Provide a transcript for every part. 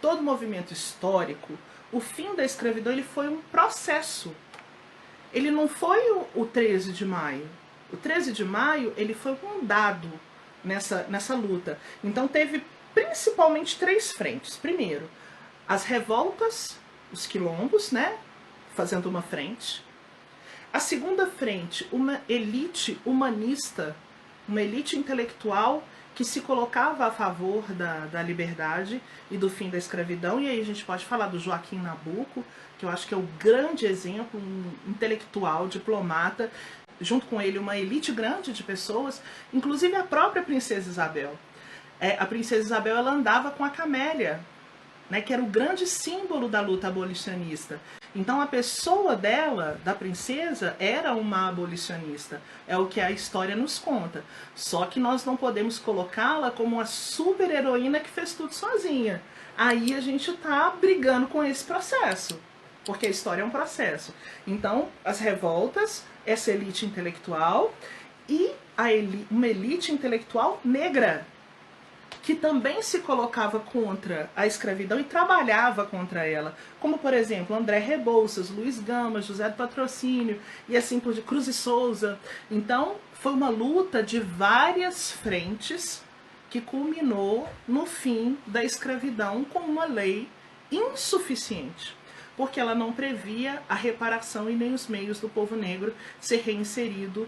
todo movimento histórico, o fim da escravidão ele foi um processo. Ele não foi o 13 de maio. O 13 de maio ele foi um dado nessa luta. Então teve principalmente 3 frentes. Primeiro, as revoltas, os quilombos, né, fazendo uma frente. A segunda frente, uma elite humanista, uma elite intelectual que se colocava a favor da liberdade e do fim da escravidão. E aí a gente pode falar do Joaquim Nabuco, que eu acho que é o grande exemplo, um intelectual, diplomata, junto com ele uma elite grande de pessoas, inclusive a própria Princesa Isabel. A Princesa Isabel ela andava com a camélia, né, que era o grande símbolo da luta abolicionista. Então a pessoa dela, da princesa, era uma abolicionista. É o que a história nos conta. Só que nós não podemos colocá-la como uma super heroína que fez tudo sozinha. Aí a gente está brigando com esse processo, porque a história é um processo. Então as revoltas, essa elite intelectual e uma elite intelectual negra, que também se colocava contra a escravidão e trabalhava contra ela, como por exemplo André Rebouças, Luiz Gama, José do Patrocínio e assim por diante, Cruz e Souza. Então foi uma luta de várias frentes que culminou no fim da escravidão com uma lei insuficiente, porque ela não previa a reparação e nem os meios do povo negro ser inserido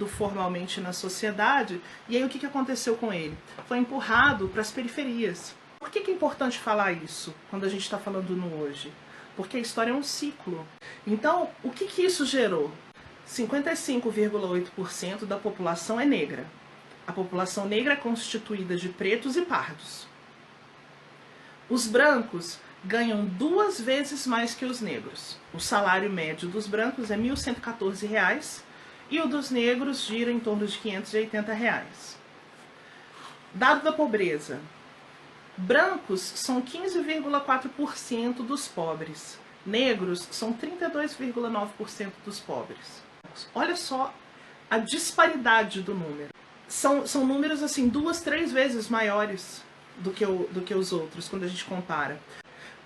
formalmente na sociedade. E aí o que aconteceu com ele? Foi empurrado para as periferias. Por que é importante falar isso quando a gente está falando no hoje? Porque a história é um ciclo. Então, o que isso gerou? 55,8% da população é negra. A população negra é constituída de pretos e pardos. Os brancos ganham 2 vezes mais que os negros. O salário médio dos brancos é R$ 1.114 e o dos negros gira em torno de R$ 580. Dado da pobreza. Brancos são 15,4% dos pobres. Negros são 32,9% dos pobres. Olha só a disparidade do número. São números assim 2, 3 vezes maiores do que os outros quando a gente compara.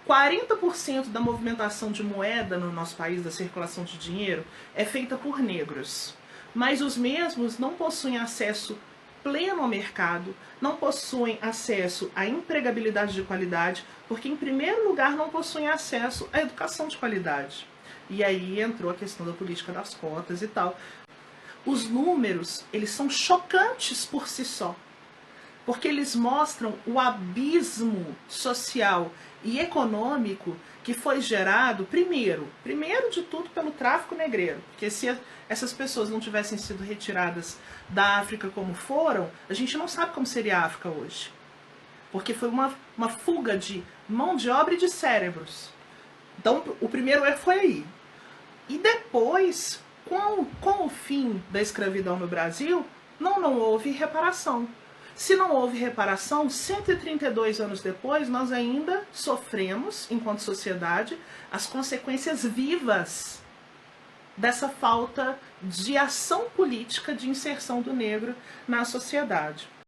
40% da movimentação de moeda no nosso país, da circulação de dinheiro, é feita por negros. Mas os mesmos não possuem acesso pleno ao mercado, não possuem acesso à empregabilidade de qualidade, porque, em primeiro lugar, não possuem acesso à educação de qualidade. E aí entrou a questão da política das cotas e tal. Os números, eles são chocantes por si só, porque eles mostram o abismo social e econômico que foi gerado, primeiro de tudo, pelo tráfico negreiro. Porque se essas pessoas não tivessem sido retiradas da África como foram, a gente não sabe como seria a África hoje. Porque foi uma fuga de mão de obra e de cérebros. Então, o primeiro erro foi aí. E depois, com o fim da escravidão no Brasil, não houve reparação. Se não houve reparação, 132 anos depois, nós ainda sofremos, enquanto sociedade, as consequências vivas dessa falta de ação política de inserção do negro na sociedade.